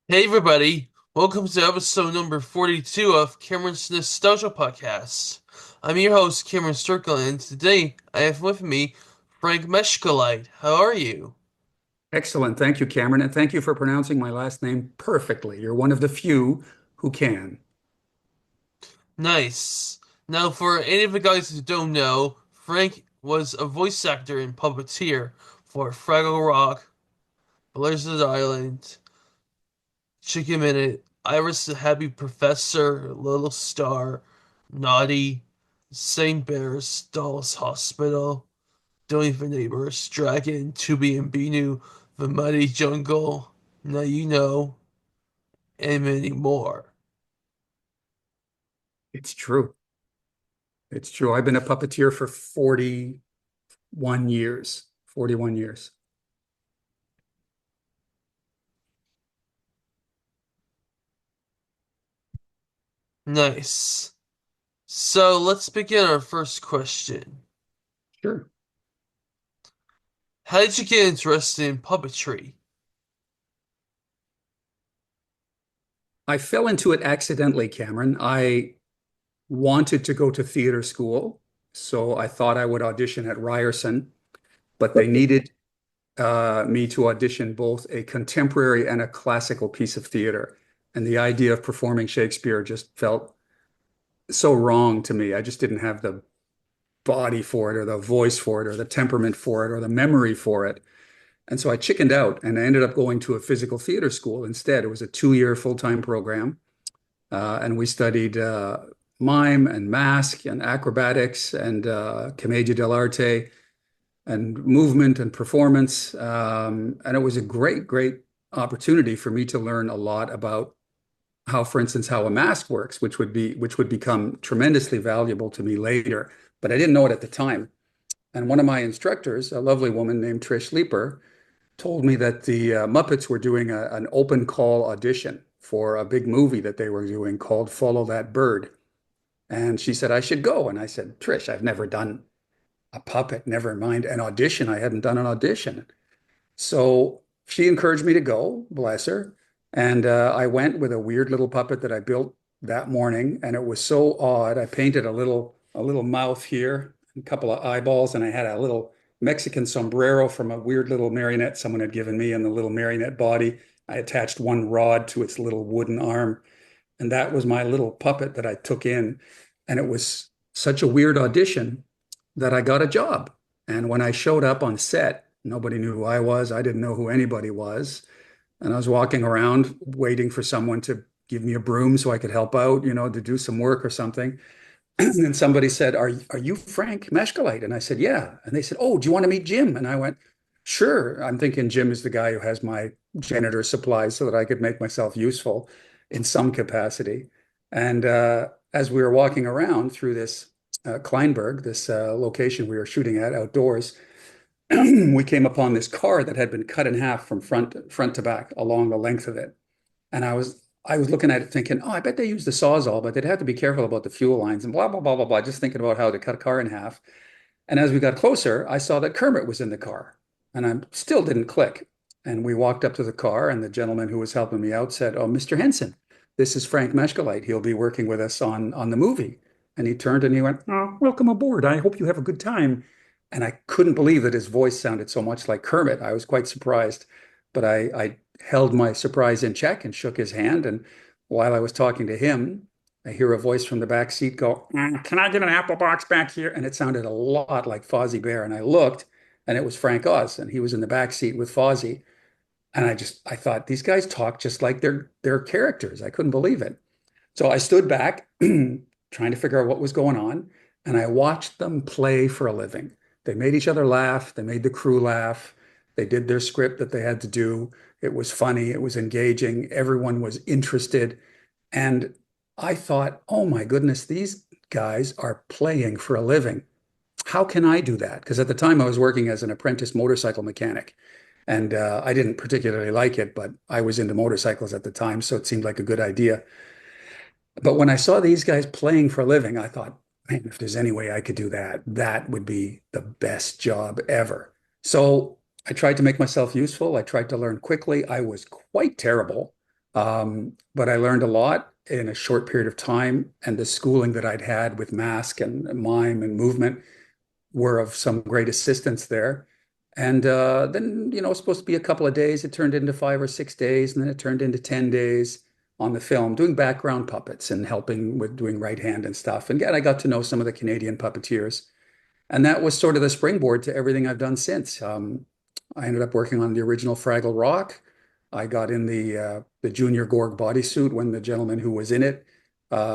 Hey everybody, welcome to episode number 42 of Cameron's Nostalgia Podcast. I'm your host, Cameron Strickland, and today I have with me Frank Meschkuleit. How are you? Excellent. Thank you, Cameron. And thank you for pronouncing my last name perfectly. You're one of the few who can. Nice. Now, for any of the guys who don't know, Frank was a voice actor and puppeteer for Fraggle Rock, Blizzard Island, Chicken Minute, Iris the Happy Professor, Little Star, Naughty, St. Bear's, Doll's Hospital, Don't Even Neighbors, Dragon, Toopy and Binoo, The Mighty Jungle, Now You Know, and many more. It's true. It's true. I've been a puppeteer for 41 years. 41 years. Nice. So let's begin our first question. Sure. How did you get interested in puppetry? I fell into it accidentally, Cameron. I wanted to go to theater school, so I thought I would audition at Ryerson, but they needed me to audition both a contemporary and a classical piece of theater. And the idea of performing Shakespeare just felt so wrong to me. I just didn't have the body for it or the voice for it or the temperament for it or the memory for it. And so I chickened out and I ended up going to a physical theater school instead. It was a 2 year full-time program. And we studied mime and mask and acrobatics and commedia dell'arte and movement and performance. And it was a great, great opportunity for me to learn a lot about how, for instance, how a mask works, which would become tremendously valuable to me later. But I didn't know it at the time. And one of my instructors, a lovely woman named Trish Leeper, told me that the Muppets were doing an open call audition for a big movie that they were doing called Follow That Bird. And she said I should go. And I said, Trish, I've never done a puppet, never mind an audition. I hadn't done an audition. So she encouraged me to go, bless her. And I went with a weird little puppet that I built that morning, and it was so odd. I painted a little mouth here, a couple of eyeballs, and I had a little Mexican sombrero from a weird little marionette someone had given me, and the little marionette body. I attached one rod to its little wooden arm, and that was my little puppet that I took in. And it was such a weird audition that I got a job. And when I showed up on set, nobody knew who I was. I didn't know who anybody was. And I was walking around waiting for someone to give me a broom so I could help out, to do some work or something. And then somebody said, are you Frank Meschkuleit? And I said, yeah. And they said, oh, do you want to meet Jim? And I went, sure. I'm thinking Jim is the guy who has my janitor supplies so that I could make myself useful in some capacity. And as we were walking around through this Kleinberg, this location we were shooting at outdoors, we came upon this car that had been cut in half from front to back along the length of it. And I was looking at it thinking, oh, I bet they use the Sawzall, but they'd have to be careful about the fuel lines and blah, blah, blah, blah, blah, just thinking about how to cut a car in half. And as we got closer, I saw that Kermit was in the car and I still didn't click. And we walked up to the car and the gentleman who was helping me out said, oh, Mr. Henson, this is Frank Meschkuleit. He'll be working with us on the movie. And he turned and he went, oh, welcome aboard. I hope you have a good time. And I couldn't believe that his voice sounded so much like Kermit. I was quite surprised, but I held my surprise in check and shook his hand. And while I was talking to him, I hear a voice from the back seat go, can I get an apple box back here? And it sounded a lot like Fozzie Bear. And I looked and it was Frank Oz and he was in the back seat with Fozzie. And I thought these guys talk just like their characters. I couldn't believe it. So I stood back trying to figure out what was going on, and I watched them play for a living. They made each other laugh. They made the crew laugh. They did their script that they had to do. It was funny. It was engaging. Everyone was interested. And I thought, oh my goodness, these guys are playing for a living. How can I do that? Because at the time I was working as an apprentice motorcycle mechanic. And I didn't particularly like it, but I was into motorcycles at the time, so it seemed like a good idea. But when I saw these guys playing for a living, I thought, man, if there's any way I could do that, that would be the best job ever. So I tried to make myself useful. I tried to learn quickly. I was quite terrible. But I learned a lot in a short period of time, and the schooling that I'd had with mask and mime and movement were of some great assistance there. And then, it was supposed to be a couple of days. It turned into 5 or 6 days, and then it turned into 10 days on the film, doing background puppets and helping with doing right hand and stuff. And again, I got to know some of the Canadian puppeteers. And that was sort of the springboard to everything I've done since. I ended up working on the original Fraggle Rock. I got in the Junior Gorg bodysuit when the gentleman who was in it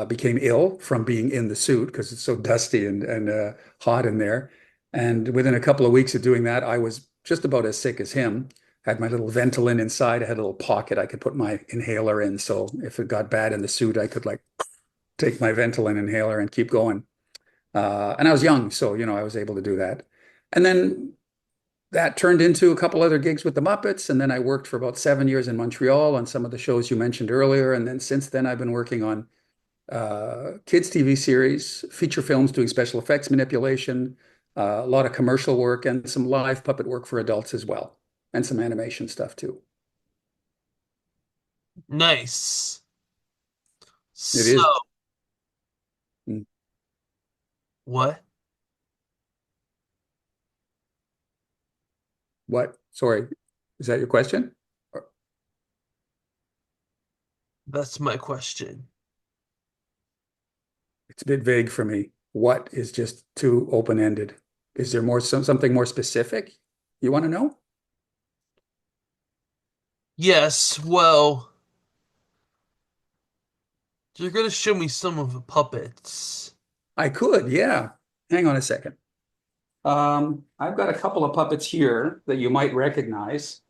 became ill from being in the suit because it's so dusty and hot in there. And within a couple of weeks of doing that, I was just about as sick as him. Had my little Ventolin inside. I had a little pocket I could put my inhaler in. So if it got bad in the suit, I could like take my Ventolin inhaler and keep going. And I was young, so I was able to do that. And then that turned into a couple other gigs with the Muppets, and then I worked for about 7 years in Montreal on some of the shows you mentioned earlier. And then since then, I've been working on kids' TV series, feature films, doing special effects manipulation, a lot of commercial work, and some live puppet work for adults as well, and some animation stuff too. Nice. It So, is. Mm. what? What? Sorry, is that your question? That's my question. It's a bit vague for me. What is just too open-ended? Is there something more specific you want to know? Yes, well, you're gonna show me some of the puppets. I could, yeah. Hang on a second. I've got a couple of puppets here that you might recognize.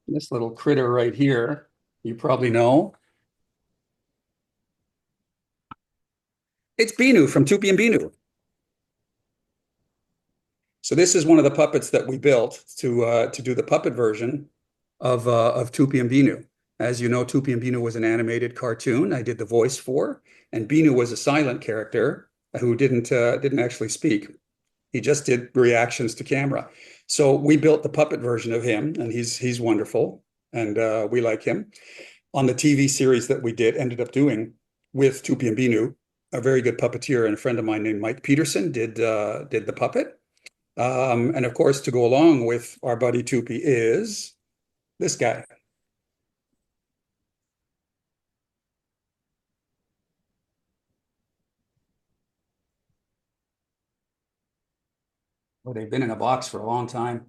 This little critter right here, you probably know. It's Binoo from Toopy and Binoo. So this is one of the puppets that we built to do the puppet version of Toopy and Binoo. As you know, Toopy and Binoo was an animated cartoon I did the voice for, and Binoo was a silent character who didn't actually speak. He just did reactions to camera. So we built the puppet version of him, and he's wonderful, and we like him. On the TV series that we ended up doing with Toopy and Binoo, a very good puppeteer and a friend of mine named Mike Peterson did the puppet. And of course, to go along with our buddy Toopy is this guy. Well, they've been in a box for a long time.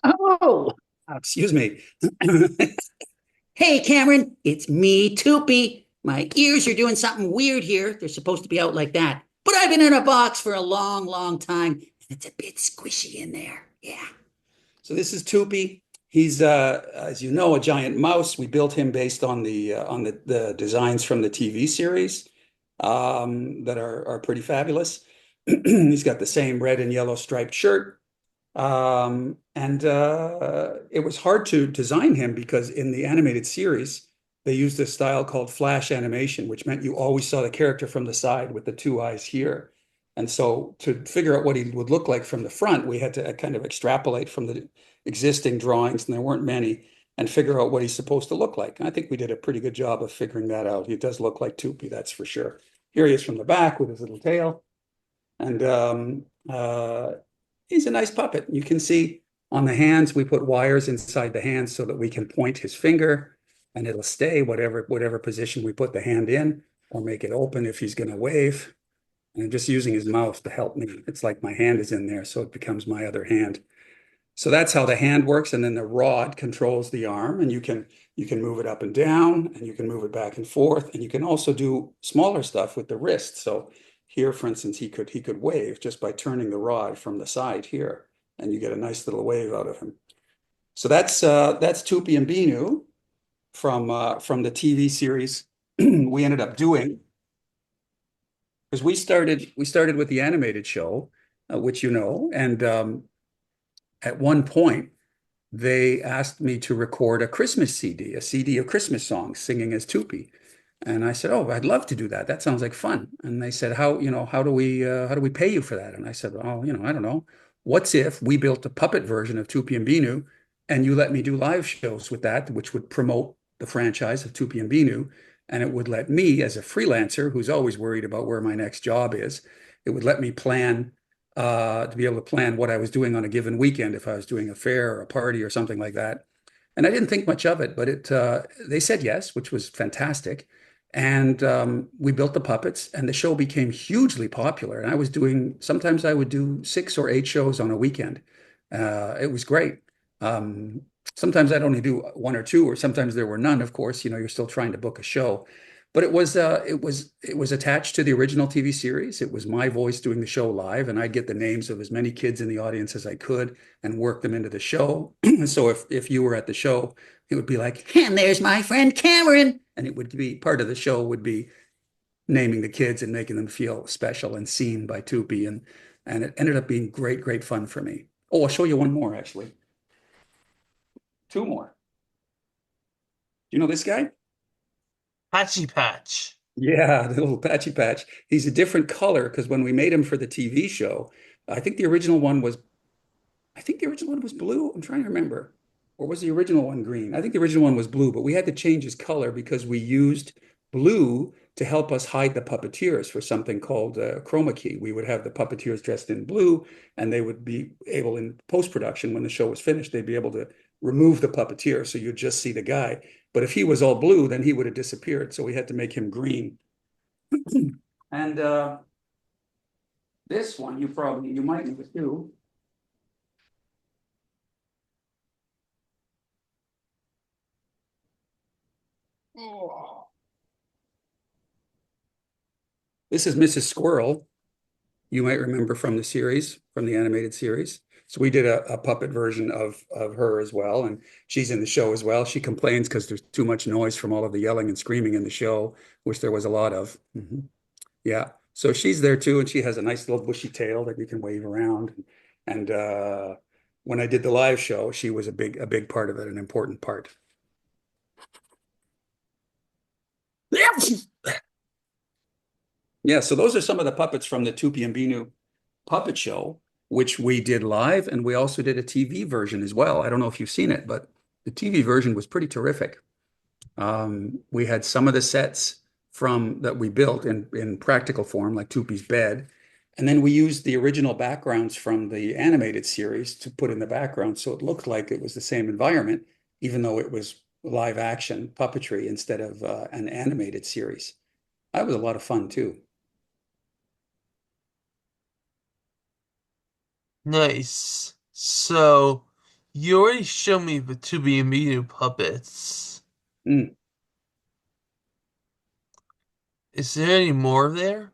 Oh, excuse me. Hey, Cameron, it's me, Toopy. My ears are doing something weird here. They're supposed to be out like that. But I've been in a box for a long, long time, and it's a bit squishy in there. Yeah. So this is Toopy. He's, as you know, a giant mouse. We built him based on the designs from the TV series that are pretty fabulous. He's got the same red and yellow striped shirt. And it was hard to design him because in the animated series, they used a style called flash animation, which meant you always saw the character from the side with the two eyes here. And so to figure out what he would look like from the front, we had to kind of extrapolate from the existing drawings, and there weren't many, and figure out what he's supposed to look like. And I think we did a pretty good job of figuring that out. He does look like Toopy, that's for sure. Here he is from the back with his little tail. And he's a nice puppet. You can see on the hands, we put wires inside the hands so that we can point his finger and it'll stay whatever position we put the hand in, or make it open if he's going to wave. And I'm just using his mouth to help me. It's like my hand is in there, so it becomes my other hand. So that's how the hand works. And then the rod controls the arm, and you can move it up and down, and you can move it back and forth. And you can also do smaller stuff with the wrist. So here, for instance, he could wave just by turning the rod from the side here, and you get a nice little wave out of him. So that's Toopy and Binoo from the TV series we ended up doing, because we started with the animated show, which and at one point they asked me to record a Christmas CD, a CD of Christmas songs, singing as Toopy. And I said, "Oh, I'd love to do that. That sounds like fun." And they said, how do we pay you for that?" And I said, "Oh, I don't know. What's if we built a puppet version of Toopy and Binoo, and you let me do live shows with that, which would promote the franchise of Toopy and Binoo, and it would let me, as a freelancer who's always worried about where my next job is, it would let me plan to be able to plan what I was doing on a given weekend if I was doing a fair or a party or something like that." And I didn't think much of it, but they said yes, which was fantastic. And we built the puppets, and the show became hugely popular. And sometimes I would do 6 or 8 shows on a weekend. It was great. Um, Sometimes I'd only do 1 or 2, or sometimes there were none. Of course, you're still trying to book a show, but it was attached to the original TV series. It was my voice doing the show live, and I'd get the names of as many kids in the audience as I could and work them into the show. So if you were at the show, it would be like, And there's my friend Cameron. and it would be part of the show would be naming the kids and making them feel special and seen by Toopy, and it ended up being great, great fun for me. Oh, I'll show you one more actually. 2 more. Do you know this guy? Patchy Patch. Yeah, the little Patchy Patch. He's a different color because when we made him for the TV show, I think the original one was I think the original one was blue. I'm trying to remember. Or was the original one green? I think the original one was blue, but we had to change his color because we used blue to help us hide the puppeteers for something called chroma key. We would have the puppeteers dressed in blue, and they would be able, in post-production, when the show was finished, they'd be able to remove the puppeteer, so you'd just see the guy. But if he was all blue, then he would have disappeared. So we had to make him green. And this one, you might know too. Oh. This is Mrs. Squirrel. You might remember from the series, from the animated series. So we did a puppet version of her as well, and she's in the show as well. She complains because there's too much noise from all of the yelling and screaming in the show, which there was a lot of. Yeah, so she's there too, and she has a nice little bushy tail that you can wave around. And when I did the live show, she was a big part of it, an important part. Yeah, so those are some of the puppets from the Toopy and Binoo puppet show, which we did live, and we also did a TV version as well. I don't know if you've seen it, but the TV version was pretty terrific. We had some of the sets from that we built in practical form, like Toopy's bed, and then we used the original backgrounds from the animated series to put in the background, so it looked like it was the same environment, even though it was live action puppetry instead of an animated series. That was a lot of fun too. Nice. So, you already showed me the Toopy and Binoo puppets. Mm. Is there any more there?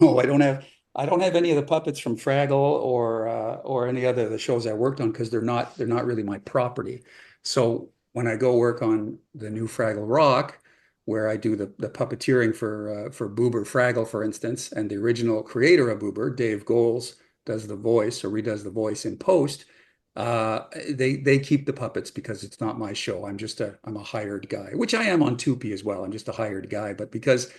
No, I don't have any of the puppets from Fraggle or any other of the shows I worked on because they're not really my property. So when I go work on the new Fraggle Rock, where I do the puppeteering for Boober Fraggle, for instance, and the original creator of Boober, Dave Goles, does the voice or redoes the voice in post. They keep the puppets because it's not my show. I'm a hired guy, which I am on Toopy as well. I'm just a hired guy, but because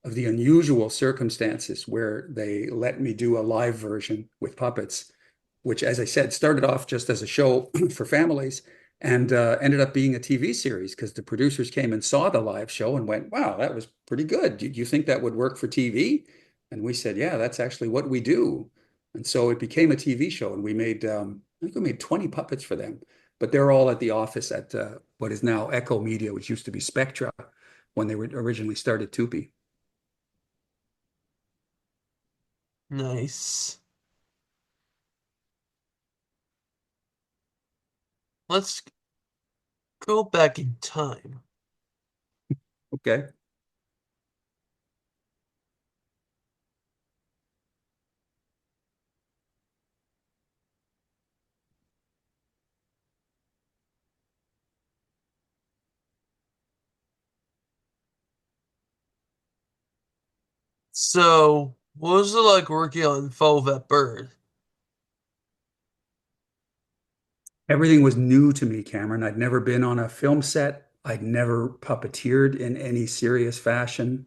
of the unusual circumstances where they let me do a live version with puppets, which, as I said, started off just as a show for families and ended up being a TV series because the producers came and saw the live show and went, "Wow, that was pretty good. Do you think that would work for TV?" And we said, "Yeah, that's actually what we do." And so it became a TV show, and I think we made 20 puppets for them. But they're all at the office at what is now Echo Media, which used to be Spectra when they were originally started Toopy. Nice. Let's go back in time. Okay. So, what was it like working on Follow That Bird? Everything was new to me, Cameron. I'd never been on a film set. I'd never puppeteered in any serious fashion.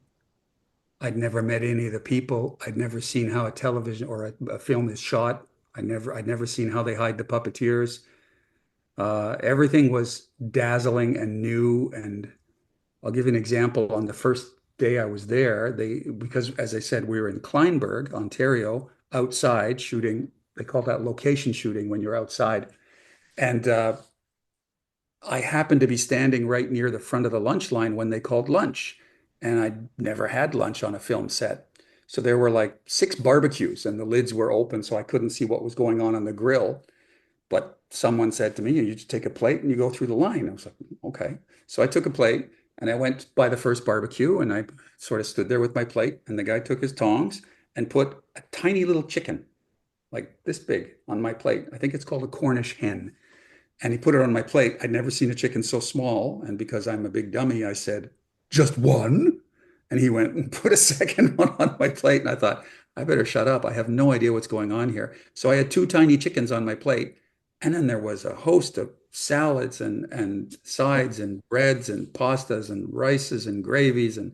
I'd never met any of the people. I'd never seen how a television or a film is shot. I'd never seen how they hide the puppeteers. Everything was dazzling and new. And I'll give you an example. On the first day I was there, because as I said, we were in Kleinburg, Ontario, outside shooting. They call that location shooting when you're outside. And I happened to be standing right near the front of the lunch line when they called lunch. And I'd never had lunch on a film set. So there were like 6 barbecues and the lids were open, so I couldn't see what was going on the grill. But someone said to me, you just take a plate and you go through the line. I was like, okay. So I took a plate and I went by the first barbecue and I sort of stood there with my plate. And the guy took his tongs and put a tiny little chicken, like this big, on my plate. I think it's called a Cornish hen. And he put it on my plate. I'd never seen a chicken so small. And because I'm a big dummy, I said, just one? And he went and put a second one on my plate. And I thought, I better shut up. I have no idea what's going on here. So I had 2 tiny chickens on my plate. And then there was a host of salads and sides and breads and pastas and rices and gravies and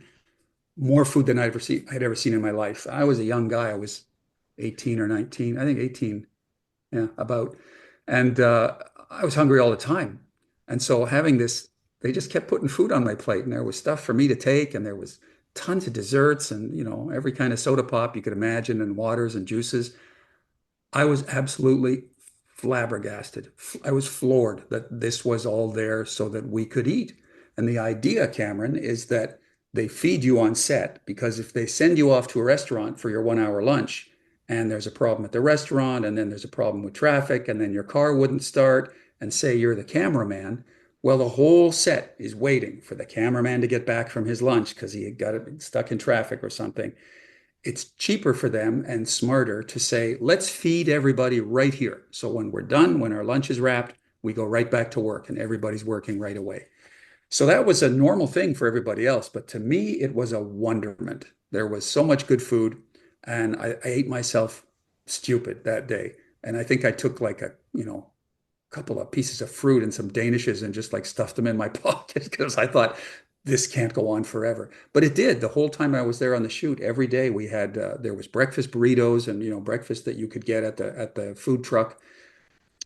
more food than I'd ever seen in my life. I was a young guy. I was 18 or 19, I think 18. Yeah, about. And I was hungry all the time. And so having this, they just kept putting food on my plate, and there was stuff for me to take, and there was tons of desserts and, every kind of soda pop you could imagine, and waters and juices. I was absolutely flabbergasted. I was floored that this was all there so that we could eat. And the idea, Cameron, is that they feed you on set, because if they send you off to a restaurant for your 1 hour lunch and there's a problem at the restaurant and then there's a problem with traffic and then your car wouldn't start and say you're the cameraman, well, the whole set is waiting for the cameraman to get back from his lunch because he got stuck in traffic or something. It's cheaper for them and smarter to say, let's feed everybody right here. So when we're done, when our lunch is wrapped, we go right back to work and everybody's working right away. So that was a normal thing for everybody else. But to me, it was a wonderment. There was so much good food, and I ate myself stupid that day. And I think I took like a couple of pieces of fruit and some danishes and just like stuffed them in my pocket because I thought this can't go on forever. But it did. The whole time I was there on the shoot, every day we had there was breakfast burritos and breakfast that you could get at the food truck.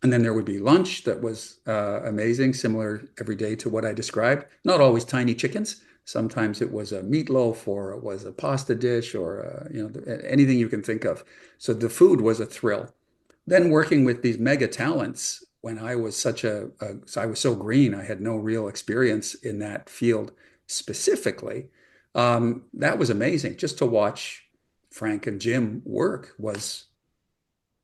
And then there would be lunch that was amazing, similar every day to what I described. Not always tiny chickens. Sometimes it was a meatloaf or it was a pasta dish or anything you can think of. So the food was a thrill. Then working with these mega talents when I was I was so green, I had no real experience in that field specifically. That was amazing. Just to watch Frank and Jim work was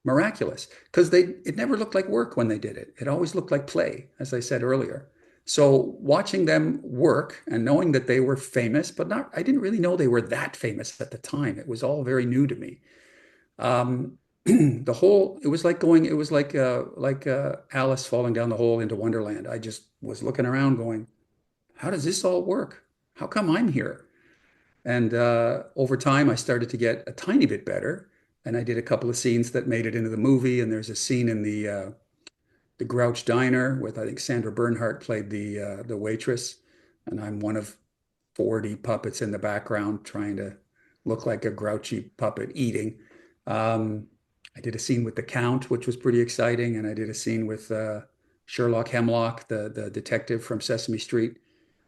miraculous because it never looked like work when they did it. It always looked like play, as I said earlier. So watching them work and knowing that they were famous, but I didn't really know they were that famous at the time. It was all very new to me. It was like Alice falling down the hole into Wonderland. I just was looking around going, how does this all work? How come I'm here? And over time, I started to get a tiny bit better. And I did a couple of scenes that made it into the movie. And there's a scene in the Grouch Diner with, I think, Sandra Bernhardt played the waitress. And I'm one of 40 puppets in the background trying to look like a grouchy puppet eating. I did a scene with the Count, which was pretty exciting. And I did a scene with Sherlock Hemlock, the detective from Sesame Street.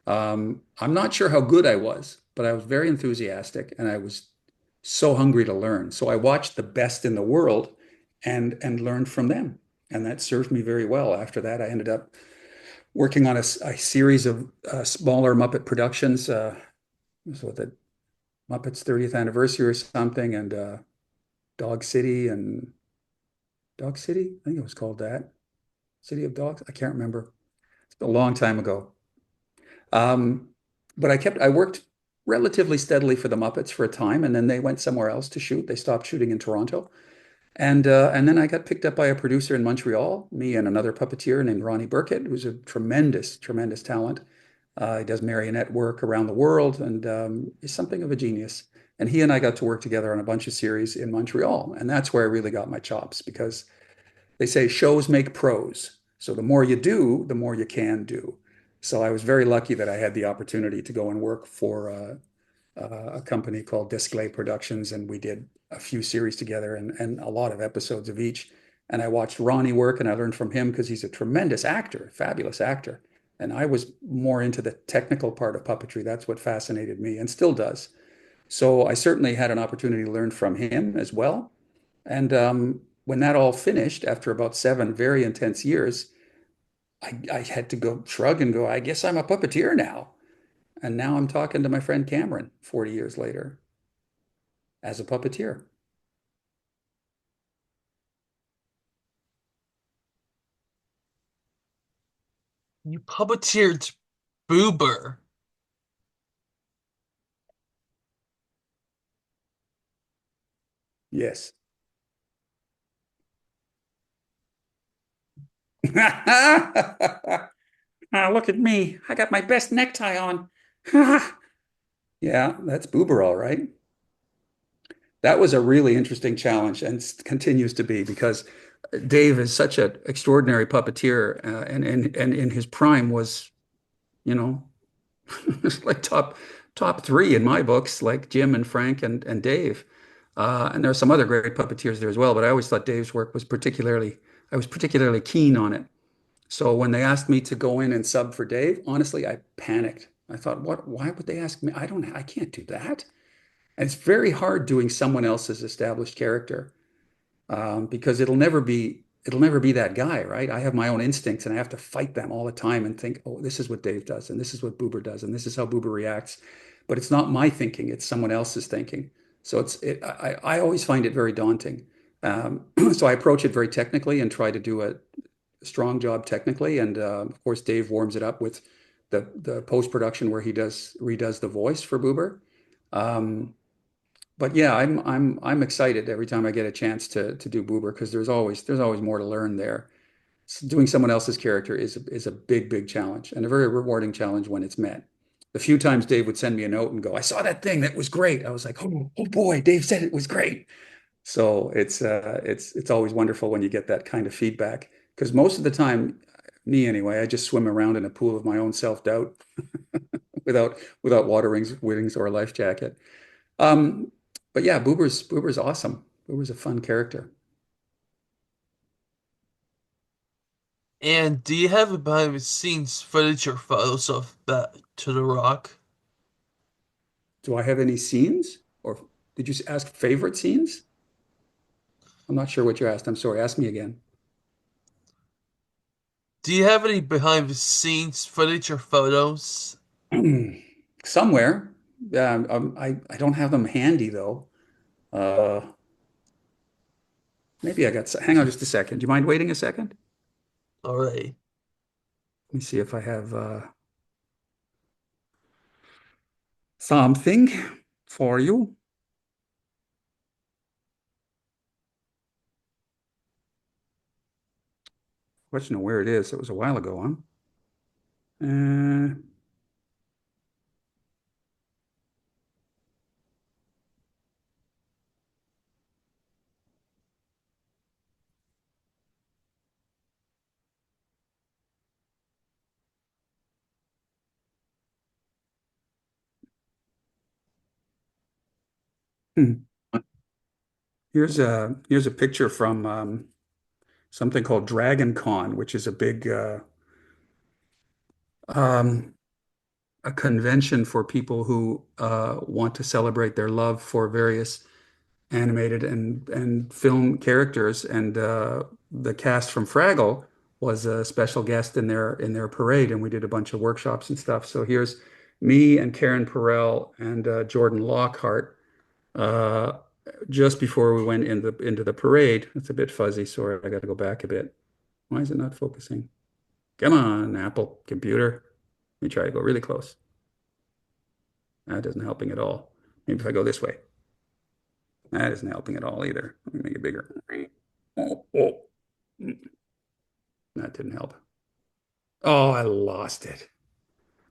I'm not sure how good I was, but I was very enthusiastic and I was so hungry to learn. So I watched the best in the world and learned from them. And that served me very well. After that, I ended up working on a series of smaller Muppet productions. So the Muppets 30th anniversary or something, and Dog City, I think it was called that. City of Dogs. I can't remember. It's a long time ago. But I worked relatively steadily for the Muppets for a time, and then they went somewhere else to shoot. They stopped shooting in Toronto. And then I got picked up by a producer in Montreal, me and another puppeteer named Ronnie Burkett, who's a tremendous, tremendous talent. He does marionette work around the world and is something of a genius. And he and I got to work together on a bunch of series in Montreal. And that's where I really got my chops because they say shows make pros. So the more you do, the more you can do. So I was very lucky that I had the opportunity to go and work for a company called Display Productions, and we did a few series together and a lot of episodes of each. And I watched Ronnie work, and I learned from him because he's a tremendous actor, fabulous actor. And I was more into the technical part of puppetry. That's what fascinated me and still does. So I certainly had an opportunity to learn from him as well. And when that all finished, after about 7 very intense years, I had to go shrug and go, I guess I'm a puppeteer now. And now I'm talking to my friend Cameron 40 years later as a puppeteer. You puppeteered Boober. Yes. Look at me. I got my best necktie on. Yeah, that's Boober, all right. That was a really interesting challenge and continues to be because Dave is such an extraordinary puppeteer, and in his prime was, you know, like top three in my books, like Jim and Frank and Dave. And there are some other great puppeteers there as well, but I always thought Dave's work was I was particularly keen on it. So when they asked me to go in and sub for Dave, honestly, I panicked. I thought, why would they ask me? I can't do that. And it's very hard doing someone else's established character, because it'll never be that guy, right? I have my own instincts and I have to fight them all the time and think, oh, this is what Dave does, and this is what Boober does, and this is how Boober reacts. But it's not my thinking; it's someone else's thinking. So I always find it very daunting. So I approach it very technically and try to do a strong job technically. And of course, Dave warms it up with the post production where he does redoes the voice for Boober. Um, but yeah, I'm excited every time I get a chance to do Boober because there's always more to learn there. Doing someone else's character is a big challenge and a very rewarding challenge when it's met. The few times Dave would send me a note and go, "I saw that thing, that was great." I was like, "Oh boy, Dave said it was great." So it's always wonderful when you get that kind of feedback because most of the time, me anyway, I just swim around in a pool of my own self-doubt without water wings or a life jacket. Um, but yeah, Boober's awesome. Boober's a fun character. And do you have behind the scenes footage or photos of that to the Rock? Do I have any scenes? Or did you ask favorite scenes? I'm not sure what you asked. I'm sorry. Ask me again. Do you have any behind the scenes footage or photos? Somewhere. I don't have them handy though. Uh, maybe I got. Hang on just a second. Do you mind waiting a second? All right. Let me see if I have something for you. Question of where it is. It was a while ago, huh? Uh, hmm. Here's a picture from something called Dragon Con, which is um, a convention for people who want to celebrate their love for various animated and film characters. And the cast from Fraggle was a special guest in their parade, and we did a bunch of workshops and stuff. So here's me and Karen Perel and Jordan Lockhart uh, just before we went into the parade. It's a bit fuzzy. Sorry, I got to go back a bit. Why is it not focusing? Come on, Apple computer. Let me try to go really close. That isn't helping at all. Maybe if I go this way. That isn't helping at all either. Let me make it bigger. Oh. That didn't help. Oh, I lost it.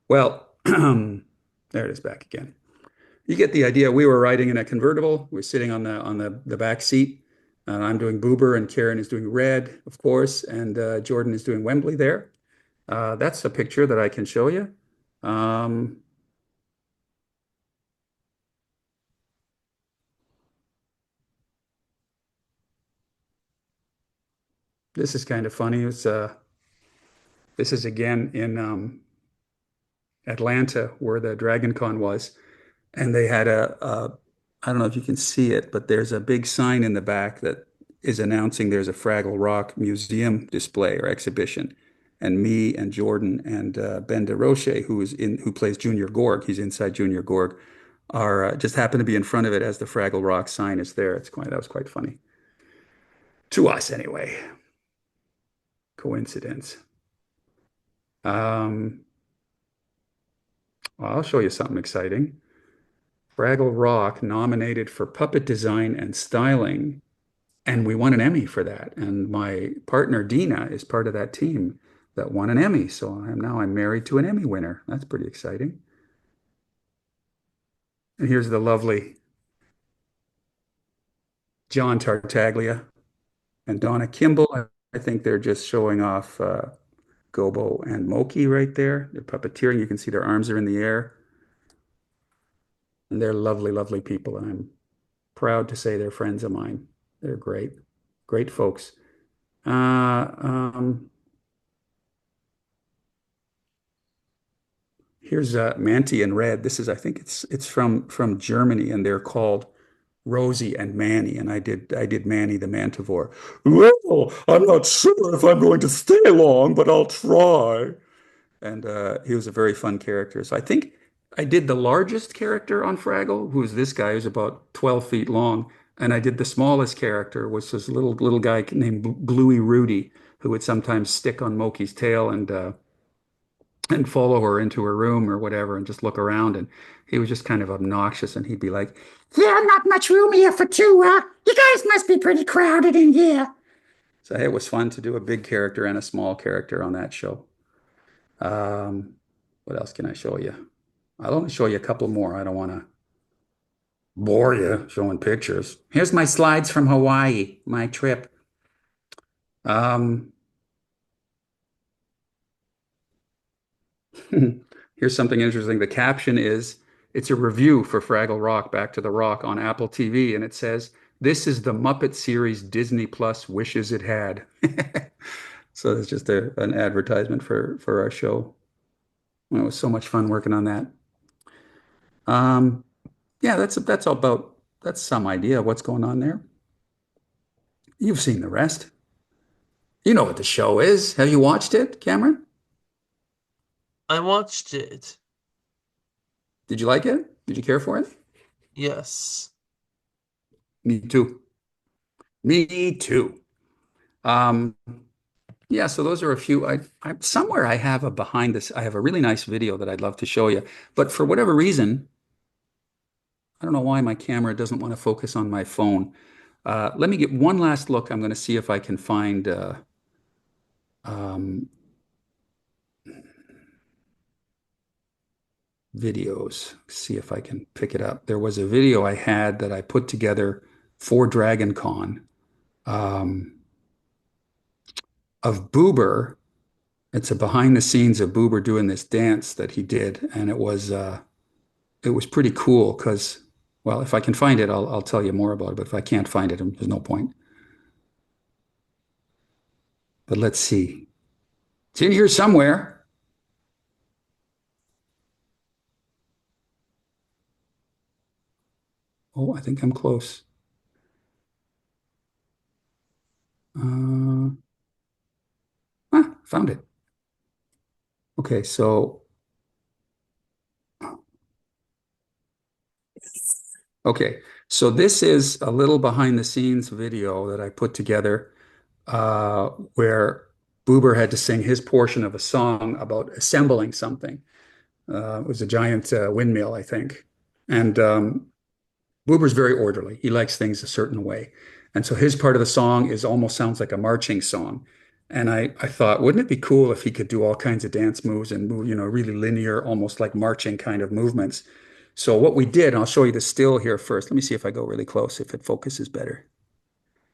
Well, there it is back again. You get the idea. We were riding in a convertible. We are sitting on the back seat, I'm doing Boober, and Karen is doing Red, of course, and Jordan is doing Wembley there. That's a picture that I can show you. Um, this is kind of funny. This is again in Atlanta where the Dragon Con was. And they had I don't know if you can see it, but there's a big sign in the back that is announcing there's a Fraggle Rock museum display or exhibition. And me and Jordan and Ben DeRoche, who plays Junior Gorg, he's inside Junior Gorg, are just happen to be in front of it as the Fraggle Rock sign is there. That was quite funny to us anyway. Coincidence. Um, well, I'll show you something exciting. Fraggle Rock nominated for puppet design and styling, and we won an Emmy for that. And my partner Dina is part of that team that won an Emmy. So I'm married to an Emmy winner. That's pretty exciting. And here's the lovely John Tartaglia and Donna Kimball. I think they're just showing off Gobo and Moki right there. They're puppeteering. You can see their arms are in the air. And they're lovely, lovely people. And I'm proud to say they're friends of mine. They're great, great folks. Here's Manti and Red. I think it's from Germany, and they're called Rosie and Manny. And I did Manny the Mantivore. Well, I'm not sure if I'm going to stay long, but I'll try. And he was a very fun character. So I think I did the largest character on Fraggle, who's this guy who's about 12 feet long. And I did the smallest character, which was a little guy named Bluey Rudy, who would sometimes stick on Moki's tail and follow her into her room or whatever and just look around. And he was just kind of obnoxious. And he'd be like, "Yeah, not much room here for two, huh? You guys must be pretty crowded in here." So it was fun to do a big character and a small character on that show. What else can I show you? I'll only show you a couple more. I don't want to bore you showing pictures. Here's my slides from Hawaii, my trip. Um, Here's something interesting. The caption is, it's a review for Fraggle Rock, Back to the Rock on Apple TV, and it says, "This is the Muppet series Disney Plus wishes it had." So it's just an advertisement for our show. Well, it was so much fun working on that. Um, yeah, that's some idea of what's going on there. You've seen the rest. You know what the show is. Have you watched it, Cameron? I watched it. Did you like it? Did you care for it? Yes. Me too. Me too. Um, yeah, so those are a few. Somewhere I have a behind this. I have a really nice video that I'd love to show you, but for whatever reason, I don't know why my camera doesn't want to focus on my phone. Let me get one last look. I'm going to see if I can find um, videos. See if I can pick it up. There was a video I had that I put together for Dragon Con of Boober. It's a behind the scenes of Boober doing this dance that he did, and it was pretty cool because, well, if I can find it, I'll tell you more about it. But if I can't find it, there's no point. But let's see. It's in here somewhere. Oh, I think I'm close. Found it. Okay, so this is a little behind the scenes video that I put together where Boober had to sing his portion of a song about assembling something. It was a giant windmill, I think. And Boober's very orderly. He likes things a certain way. And so his part of the song almost sounds like a marching song. And I thought, wouldn't it be cool if he could do all kinds of dance moves and move, really linear, almost like marching kind of movements. So what we did, and I'll show you the still here first. Let me see if I go really close, if it focuses better.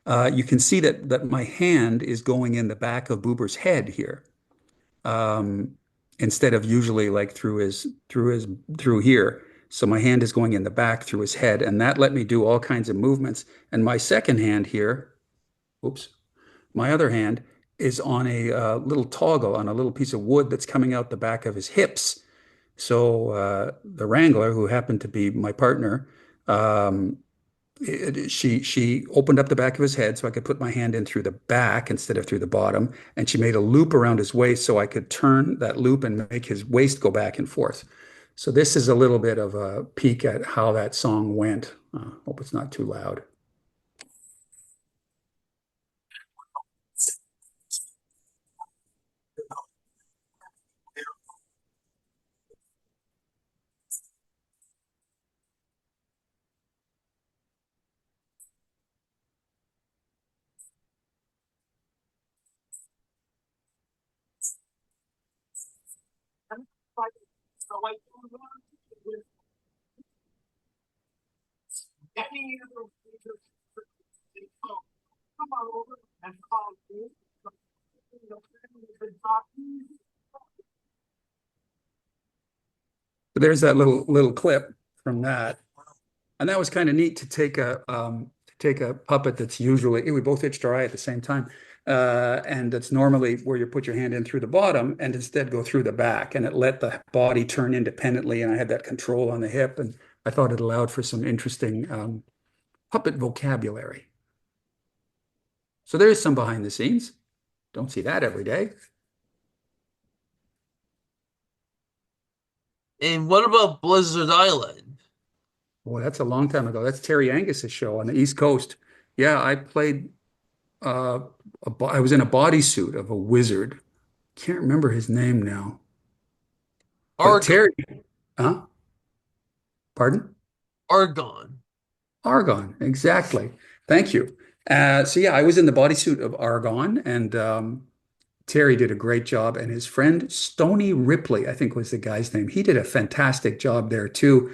You can see that my hand is going in the back of Boober's head here, um, instead of usually like through here. So my hand is going in the back through his head, and that let me do all kinds of movements. And my second hand here, oops, my other hand is on a little toggle on a little piece of wood that's coming out the back of his hips. So the wrangler, who happened to be my partner, um, she opened up the back of his head so I could put my hand in through the back instead of through the bottom, and she made a loop around his waist so I could turn that loop and make his waist go back and forth. So this is a little bit of a peek at how that song went. Hope it's not too loud. So there's that little clip from that. And that was kind of neat to take a puppet that's usually we both hitched our eye at the same time, and that's normally where you put your hand in through the bottom, and instead go through the back, and it let the body turn independently, and I had that control on the hip, and I thought it allowed for some interesting puppet vocabulary. So there is some behind the scenes. Don't see that every day. And what about Blizzard Island? Well, that's a long time ago. That's Terry Angus's show on the East Coast. Yeah, I played. I was in a bodysuit of a wizard. Can't remember his name now. But Argon. Terry, huh? Pardon? Argon. Argon, exactly. Thank you. So yeah, I was in the bodysuit of Argon, and Terry did a great job, and his friend Stony Ripley, I think was the guy's name. He did a fantastic job there too.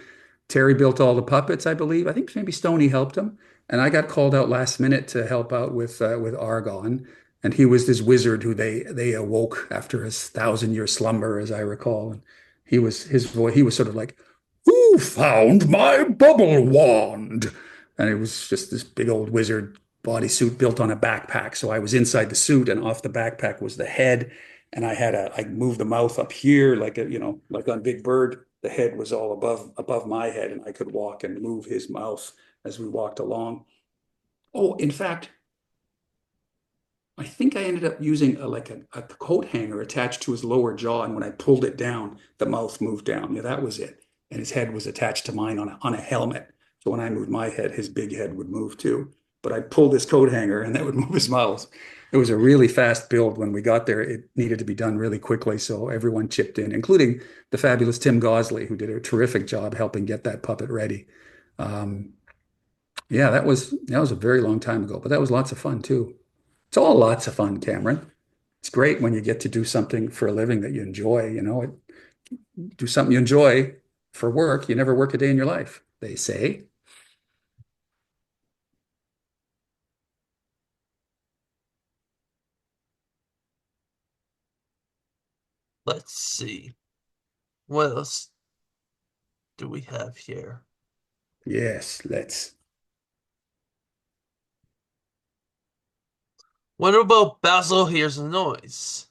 Terry built all the puppets, I believe. I think maybe Stony helped him, and I got called out last minute to help out with Argon, and he was this wizard who they awoke after his 1,000-year slumber, as I recall. And he was his voice. He was sort of like, "Who found my bubble wand?" And it was just this big old wizard bodysuit built on a backpack. So I was inside the suit, and off the backpack was the head. And I moved the mouth up here, like like on Big Bird. The head was all above my head, and I could walk and move his mouth as we walked along. Oh, in fact, I think I ended up using a coat hanger attached to his lower jaw, and when I pulled it down, the mouth moved down. Yeah, that was it. And his head was attached to mine on a helmet. So when I moved my head, his big head would move too. But I pulled this coat hanger, and that would move his mouth. It was a really fast build. When we got there, it needed to be done really quickly, so everyone chipped in, including the fabulous Tim Gosley, who did a terrific job helping get that puppet ready. Um, yeah, that was a very long time ago, but that was lots of fun too. It's all lots of fun, Cameron. It's great when you get to do something for a living that you enjoy, do something you enjoy for work. You never work a day in your life, they say. Let's see. What else do we have here? Yes, let's. What about Basil Hears a Noise?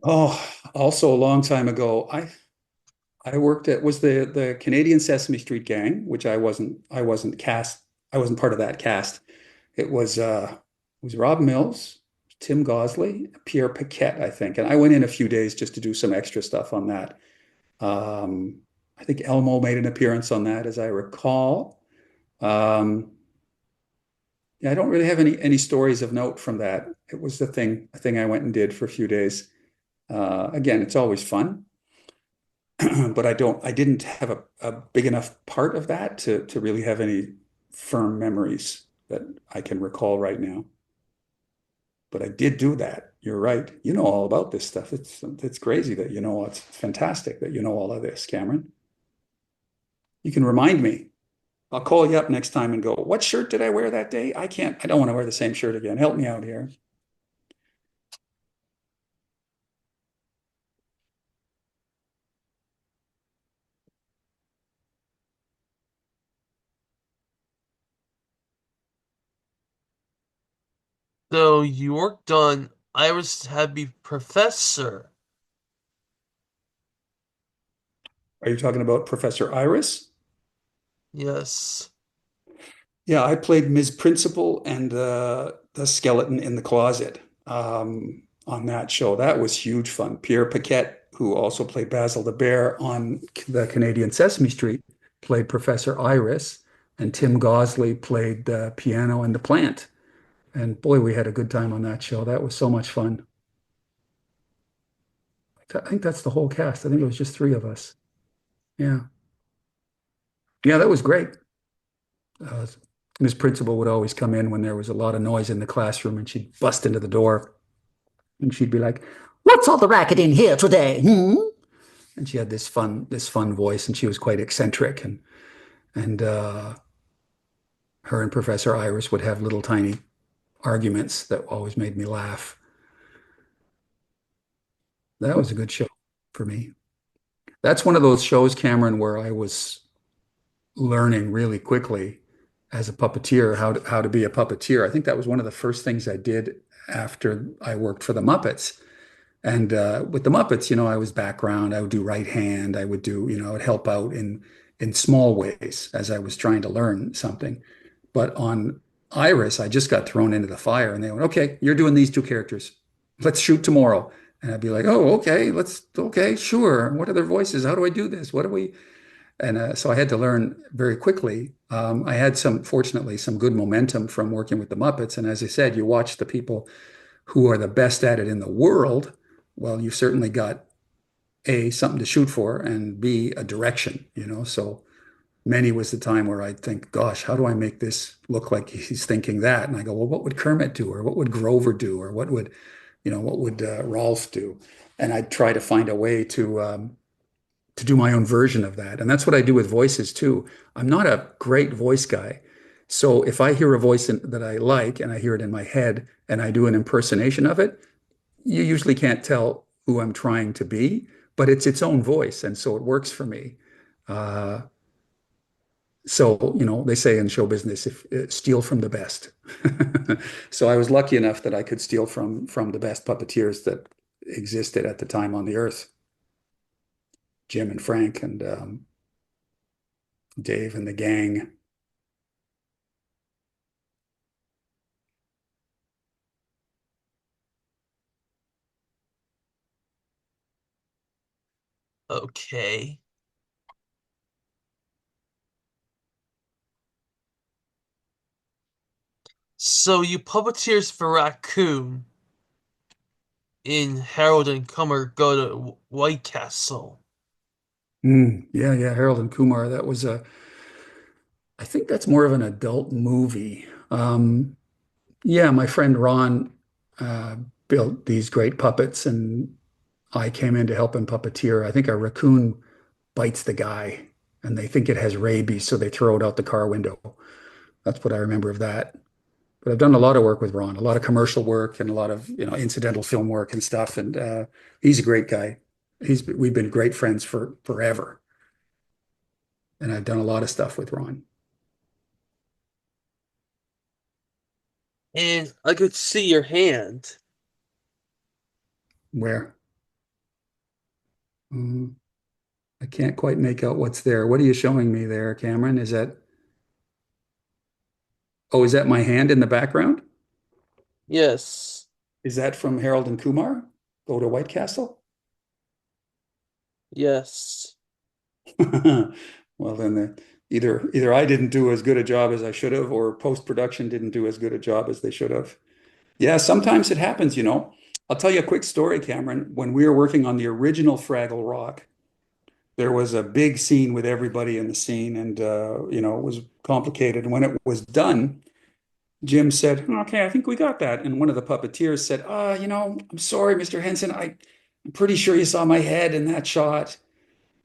Oh, also a long time ago, I worked at was the Canadian Sesame Street Gang, which I wasn't part of that cast. It was Rob Mills, Tim Gosley, Pierre Paquette, I think. And I went in a few days just to do some extra stuff on that. I think Elmo made an appearance on that, as I recall. Yeah, I don't really have any stories of note from that. It was a thing I went and did for a few days. Again, it's always fun. But I didn't have a big enough part of that to really have any firm memories that I can recall right now. But I did do that. You're right. You know all about this stuff. It's crazy that you know. It's fantastic that you know all of this, Cameron. You can remind me. I'll call you up next time and go, what shirt did I wear that day? I don't want to wear the same shirt again. Help me out here. So you worked on Iris Happy Professor. Are you talking about Professor Iris? Yes. Yeah, I played Ms. Principal and the skeleton in the closet on that show. That was huge fun. Pierre Paquette, who also played Basil the Bear on the Canadian Sesame Street, played Professor Iris, and Tim Gosley played the piano and the plant. And boy, we had a good time on that show. That was so much fun. I think that's the whole cast. I think it was just three of us. Yeah. Yeah, that was great. Uh, Ms. Principal would always come in when there was a lot of noise in the classroom and she'd bust into the door and she'd be like, What's all the racket in here today? Hmm? and she had this fun voice and she was quite eccentric and her and Professor Iris would have little tiny arguments that always made me laugh. That was a good show for me. That's one of those shows, Cameron, where I was learning really quickly as a puppeteer how to be a puppeteer. I think that was one of the first things I did after I worked for the Muppets. And with the Muppets, I was background. I would do right hand. I would do, I would help out in small ways as I was trying to learn something. But on Iris, I just got thrown into the fire, and they went, "Okay, you're doing these two characters. Let's shoot tomorrow." And I'd be like, "Oh, okay, okay, sure. What are their voices? How do I do this? What do we?" And so I had to learn very quickly. I had fortunately, some good momentum from working with the Muppets. And as I said, you watch the people who are the best at it in the world. Well, you've certainly got A, something to shoot for, and B, a direction. So many was the time where I'd think, gosh, how do I make this look like he's thinking that? And I go, well, what would Kermit do? Or what would Grover do? Or what would Rolf do? And I'd try to find a way to do my own version of that. And that's what I do with voices too. I'm not a great voice guy. So if I hear a voice that I like and I hear it in my head and I do an impersonation of it, you usually can't tell who I'm trying to be, but it's its own voice. And so it works for me. Uh, so, they say in show business, if steal from the best. So I was lucky enough that I could steal from the best puppeteers that existed at the time on the earth. Jim and Frank and Dave and the gang. Okay. So you puppeteers for Raccoon in Harold and Kumar Go to White Castle. Yeah, yeah, Harold and Kumar. I think that's more of an adult movie. Yeah, my friend Ron uh, built these great puppets, and I came in to help him puppeteer. I think a raccoon bites the guy, and they think it has rabies, so they throw it out the car window. That's what I remember of that. But I've done a lot of work with Ron, a lot of commercial work and a lot of, incidental film work and stuff. And he's a great guy. We've been great friends for forever. And I've done a lot of stuff with Ron. And I could see your hand. Where? Mm, I can't quite make out what's there. What are you showing me there, Cameron? Is that my hand in the background? Yes. Is that from Harold and Kumar? Go to White Castle? Yes. Well, then either I didn't do as good a job as I should have, or post-production didn't do as good a job as they should have. Yeah, sometimes it happens. I'll tell you a quick story, Cameron. When we were working on the original Fraggle Rock, there was a big scene with everybody in the scene, and it was complicated. And when it was done, Jim said, "Okay, I think we got that." And one of the puppeteers said, I'm sorry, Mr. Henson. I'm pretty sure you saw my head in that shot."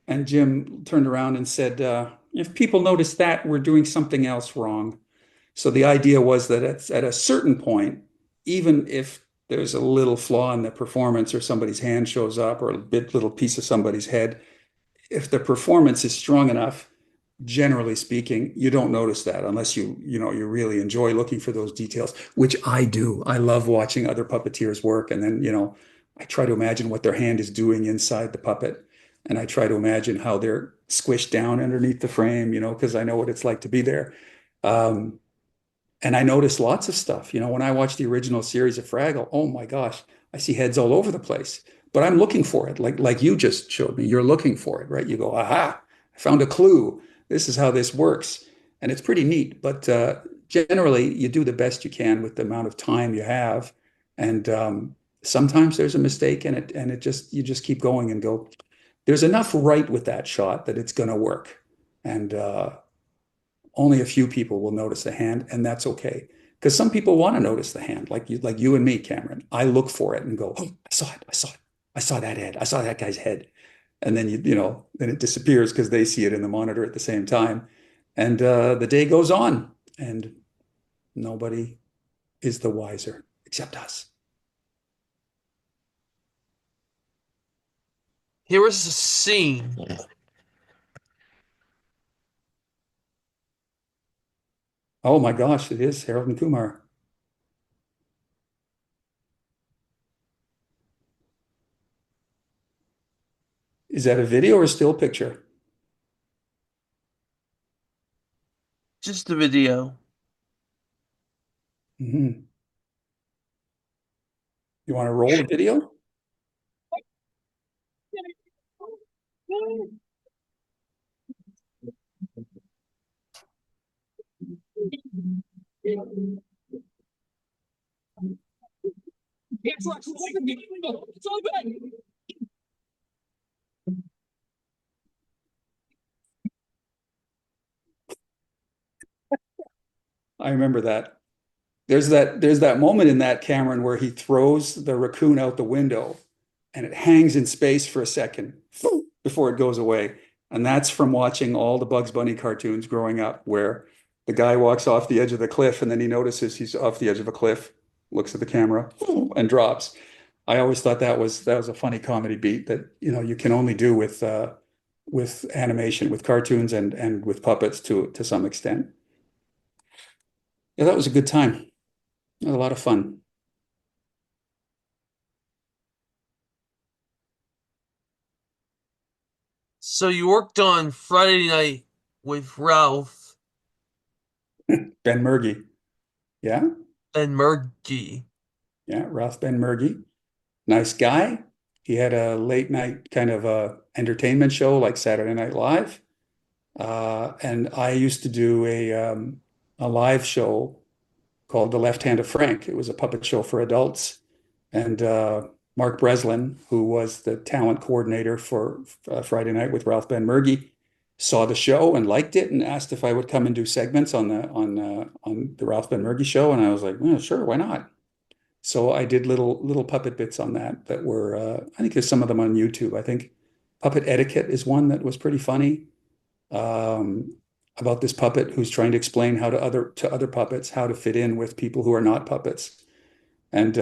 And Jim turned around and said, if people notice that, we're doing something else wrong. So the idea was that at a certain point, even if there's a little flaw in the performance or somebody's hand shows up or a little piece of somebody's head, if the performance is strong enough, generally speaking, you don't notice that unless you really enjoy looking for those details, which I do. I love watching other puppeteers work, and then, I try to imagine what their hand is doing inside the puppet, and I try to imagine how they're squished down underneath the frame, because I know what it's like to be there. Um, and I notice lots of stuff. When I watch the original series of Fraggle, oh my gosh, I see heads all over the place. But I'm looking for it, like you just showed me. You're looking for it, right? You go, aha, I found a clue. This is how this works. And it's pretty neat. But generally, you do the best you can with the amount of time you have. And sometimes there's a mistake in it, and you just keep going and go, there's enough right with that shot that it's going to work. And only a few people will notice the hand, and that's okay. Because some people want to notice the hand, like you and me, Cameron. I look for it and go, oh, I saw it, I saw it, I saw that head, I saw that guy's head, and then then it disappears because they see it in the monitor at the same time, and the day goes on, and nobody is the wiser except us. Here is a scene. Oh my gosh, it is Harold and Kumar. Is that a video or a still picture? Just the video. Mhm. You want to roll the video? I remember that. There's that moment in that, Cameron, where he throws the raccoon out the window and it hangs in space for a second before it goes away. And that's from watching all the Bugs Bunny cartoons growing up, where the guy walks off the edge of the cliff and then he notices he's off the edge of a cliff, looks at the camera and drops. I always thought that was a funny comedy beat that you can only do with animation, with cartoons and with puppets to some extent. Yeah, that was a good time. It was a lot of fun. So you worked on Friday Night with Ralph Ben Murgy. Yeah, and Murgy. yeah, Ralph Ben Murgy. Nice guy. He had a late night kind of entertainment show like Saturday Night Live. And I used to do a live show called The Left Hand of Frank. It was a puppet show for adults. And Mark Breslin, who was the talent coordinator for Friday Night with Ralph Ben Murgy, saw the show and liked it and asked if I would come and do segments on the Ralph Ben Murgy show. And I was like, well, sure, why not? So I did little puppet bits on that were I think there's some of them on YouTube. I think Puppet Etiquette is one that was pretty funny, um, about this puppet who's trying to explain how to other puppets how to fit in with people who are not puppets. And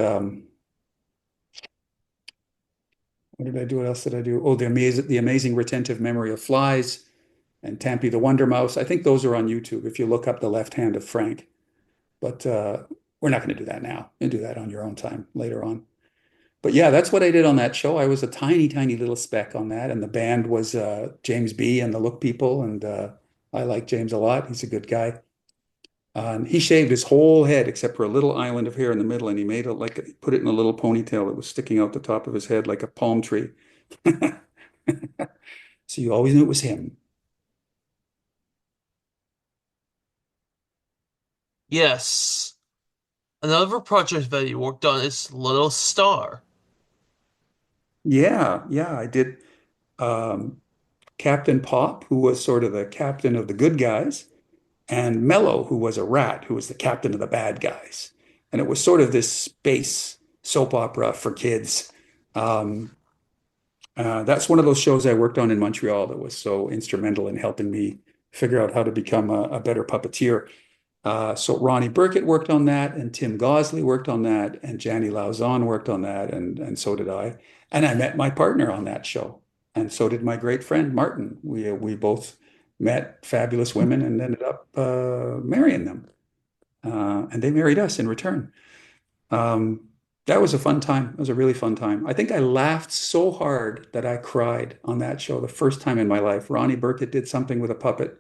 what did I do? What else did I do? Oh, the amazing retentive memory of flies and Tampy the Wonder Mouse. I think those are on YouTube if you look up The Left Hand of Frank. But we're not going to do that now. You do that on your own time later on. But yeah, that's what I did on that show. I was a tiny, tiny little speck on that, and the band was James B. and the Look People, and I like James a lot. He's a good guy. And he shaved his whole head except for a little island of hair in the middle, and he made it put it in a little ponytail that was sticking out the top of his head like a palm tree. So you always knew it was him. Yes. Another project that you worked on is Little Star. Yeah, yeah, I did. Captain Pop, who was sort of the captain of the good guys, and Mello, who was a rat, who was the captain of the bad guys. And it was sort of this space soap opera for kids. Um, that's one of those shows I worked on in Montreal that was so instrumental in helping me figure out how to become a better puppeteer. So Ronnie Burkett worked on that, and Tim Gosley worked on that, and Janny Lauzon worked on that, and so did I. And I met my partner on that show, and so did my great friend Martin. We both met fabulous women and ended up marrying them, and they married us in return. Um, that was a fun time. It was a really fun time. I think I laughed so hard that I cried on that show the first time in my life. Ronnie Burkett did something with a puppet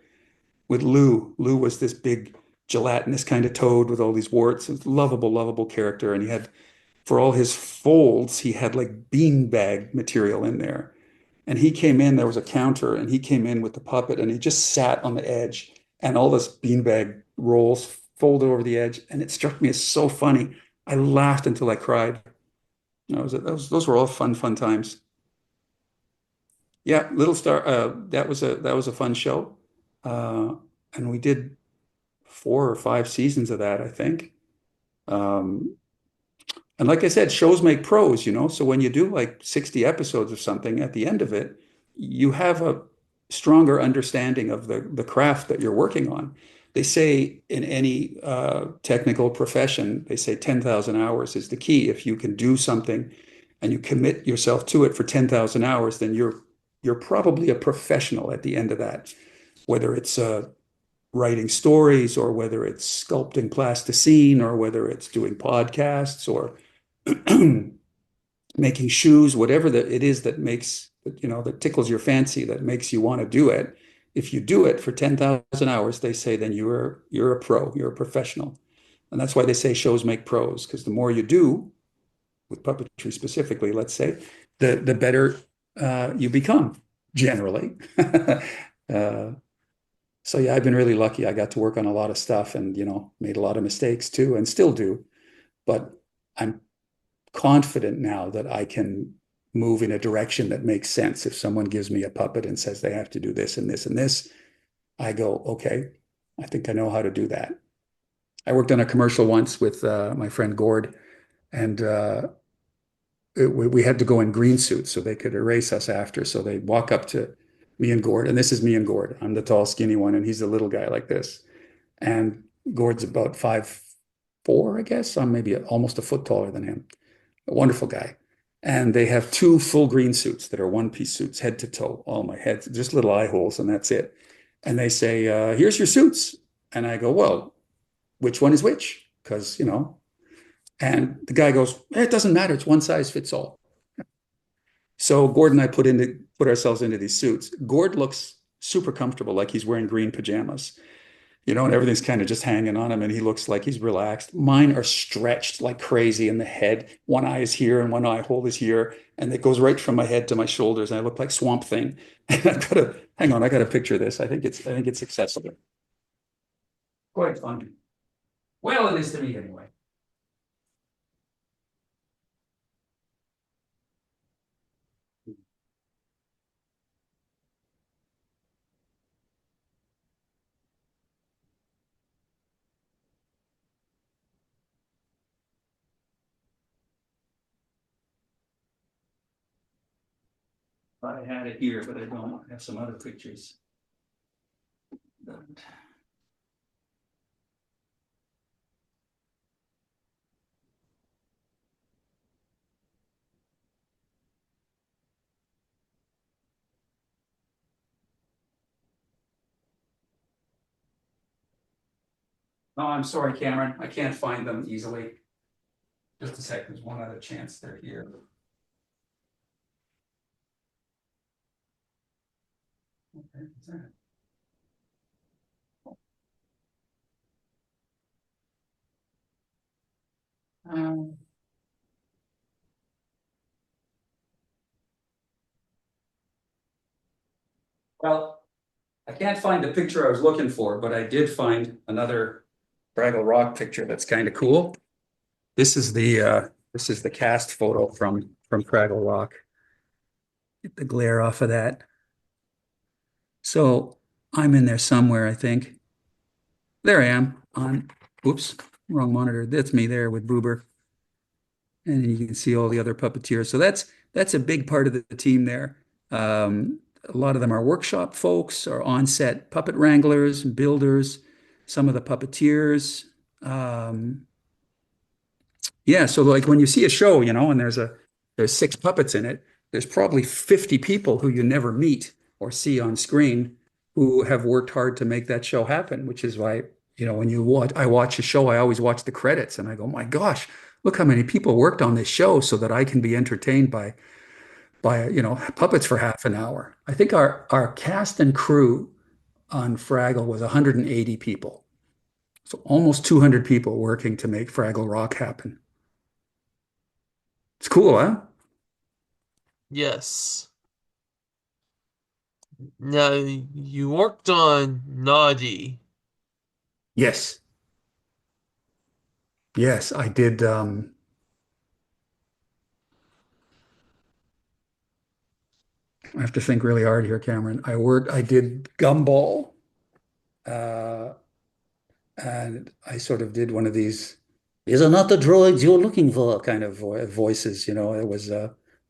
with Lou. Lou was this big gelatinous kind of toad with all these warts. It was a lovable, lovable character. And he had, for all his folds, he had like beanbag material in there. And he came in, there was a counter, and he came in with the puppet and he just sat on the edge and all this beanbag rolls folded over the edge. And it struck me as so funny. I laughed until I cried. Those were all fun times. Yeah, Little Star, that was a fun show. Uh, and we did 4 or 5 seasons of that, I think. Um, and like I said, shows make pros, you know. So when you do like 60 episodes of something, at the end of it, you have a stronger understanding of the craft that you're working on. They say in any technical profession, they say 10,000 hours is the key. If you can do something and you commit yourself to it for 10,000 hours, then you're probably a professional at the end of that, whether it's writing stories or whether it's sculpting plasticine or whether it's doing podcasts or making shoes, whatever that it is that makes, that tickles your fancy, that makes you want to do it. If you do it for 10,000 hours, they say then you're a pro, you're a professional. And that's why they say shows make pros, because the more you do with puppetry specifically, let's say, the better you become generally. uh, so yeah, I've been really lucky. I got to work on a lot of stuff and, made a lot of mistakes too, and still do. But I'm confident now that I can move in a direction that makes sense. If someone gives me a puppet and says they have to do this and this and this, I go, okay, I think I know how to do that. I worked on a commercial once with my friend Gord, and we had to go in green suits so they could erase us after. So they walk up to me and Gord, and this is me and Gord. I'm the tall, skinny one, and he's the little guy like this. And Gord's about 5'4", I guess. I'm maybe almost a foot taller than him. A wonderful guy. And they have 2 full green suits that are one-piece suits, head to toe. Oh, my head, just little eye holes, and that's it. And they say, here's your suits. And I go, well, which one is which? Because, and the guy goes, it doesn't matter. It's one size fits all. So Gord and I put ourselves into these suits. Gord looks super comfortable, like he's wearing green pajamas, and everything's kind of just hanging on him, and he looks like he's relaxed. Mine are stretched like crazy in the head. One eye is here and one eye hole is here, and it goes right from my head to my shoulders, and I look like Swamp Thing. And hang on, I got to picture this. I think it's accessible. Quite fun. Well, it is to me anyway. I had it here, but I don't. I have some other pictures. Oh, I'm sorry, Cameron. I can't find them easily. Just a second. There's one other chance they're here. Okay, what's that? Um, well, I can't find the picture I was looking for, but I did find another Fraggle Rock picture that's kind of cool. This is the cast photo from Fraggle Rock. Get the glare off of that. So I'm in there somewhere, I think. There I am on, oops, wrong monitor. That's me there with Boober. And you can see all the other puppeteers. So that's a big part of the team there. a lot of them are workshop folks or on-set puppet wranglers and builders, some of the puppeteers. Um, yeah, so like when you see a show, and there's six puppets in it, there's probably 50 people who you never meet or see on screen who have worked hard to make that show happen, which is why, when I watch a show, I always watch the credits and I go, my gosh, look how many people worked on this show so that I can be entertained by puppets for half an hour. I think our cast and crew on Fraggle was 180 people. So almost 200 people working to make Fraggle Rock happen. It's cool, huh? Yes. Now, you worked on Naughty. Yes. Yes, I did. I have to think really hard here, Cameron. I did Gumball, uh, and I sort of did one of these, these are not the droids you're looking for kind of voices. It was,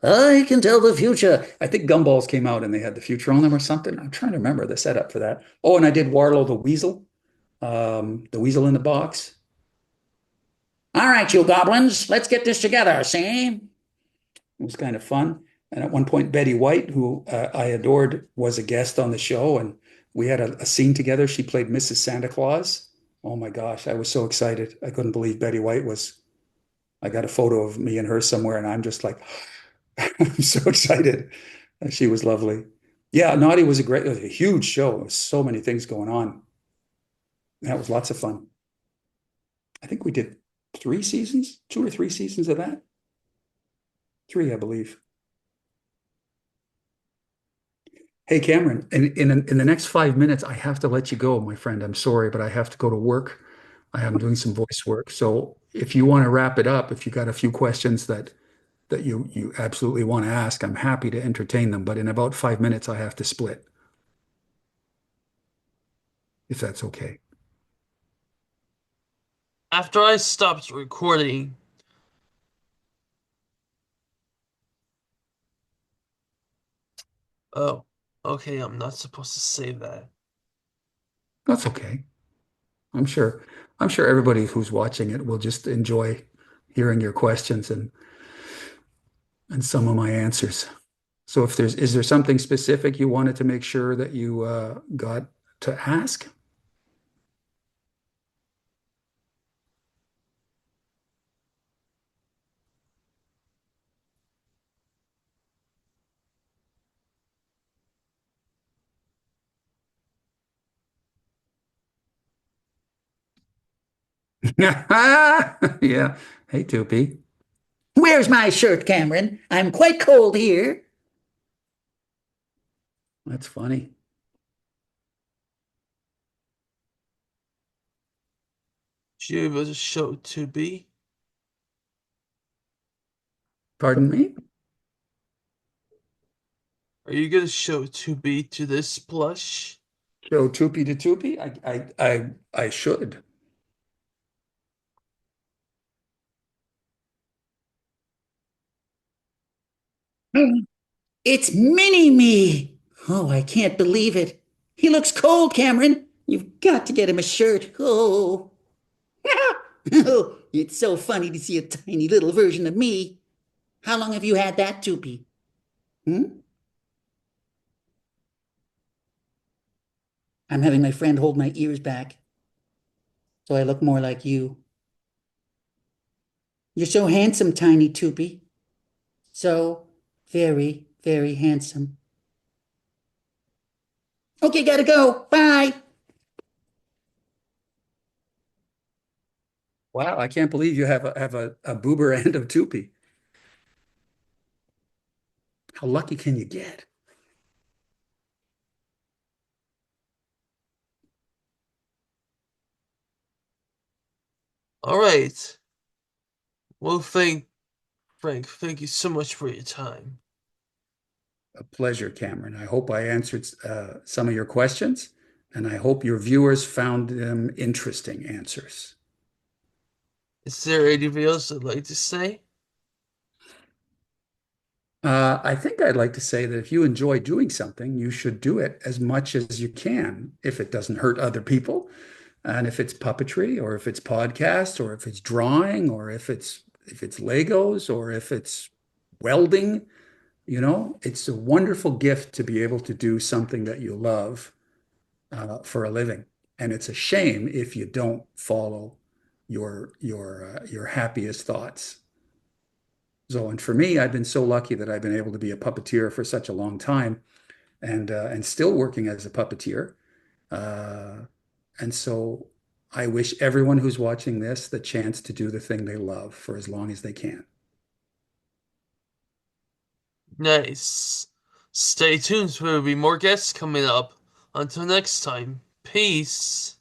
I can tell the future. I think Gumballs came out and they had the future on them or something. I'm trying to remember the setup for that. Oh, and I did Warlow the weasel in the box. All right, you goblins, let's get this together, see? It was kind of fun. And at one point, Betty White, who I adored, was a guest on the show, and we had a scene together. She played Mrs. Santa Claus. Oh my gosh, I was so excited. I couldn't believe Betty White was. I got a photo of me and her somewhere, and I'm just like, I'm so excited. She was lovely. Yeah, Naughty was it was a huge show. There was so many things going on. That was lots of fun. I think we did 3 seasons, 2 or 3 seasons of that. 3, I believe. Hey, Cameron, in the next 5 minutes, I have to let you go, my friend. I'm sorry, but I have to go to work. I am doing some voice work. So if you want to wrap it up, if you got a few questions that you absolutely want to ask, I'm happy to entertain them. But in about 5 minutes, I have to split, if that's okay. After I stopped recording, oh, okay, I'm not supposed to say that. That's okay. I'm sure. I'm sure everybody who's watching it will just enjoy hearing your questions and some of my answers. So is there something specific you wanted to make sure that you got to ask? Yeah. Hey, Toopy. Where's my shirt, Cameron? I'm quite cold here. That's funny. She was a show to be. Pardon me? Are you gonna show to be to this plush? Show Toopy to Toopy? I should. It's Mini-Me. Oh, I can't believe it. He looks cold, Cameron. You've got to get him a shirt. Oh. Oh, it's so funny to see a tiny little version of me. How long have you had that, Toopy? Hmm? I'm having my friend hold my ears back so I look more like you. You're so handsome, tiny Toopy. So very, very handsome. Okay, gotta go. Bye. Wow, I can't believe you have a boober and of Toopy. How lucky can you get? All right. Well, Frank, thank you so much for your time. A pleasure, Cameron. I hope I answered some of your questions, and I hope your viewers found them interesting answers. Is there anything else I'd like to say? I think I'd like to say that if you enjoy doing something, you should do it as much as you can if it doesn't hurt other people. And if it's puppetry or if it's podcast or if it's drawing or if it's Legos or if it's welding, it's a wonderful gift to be able to do something that you love for a living. And it's a shame if you don't follow your happiest thoughts. So, and for me, I've been so lucky that I've been able to be a puppeteer for such a long time, and still working as a puppeteer. Uh, and so, I wish everyone who's watching this the chance to do the thing they love for as long as they can. Nice. Stay tuned, there will be more guests coming up. Until next time, peace.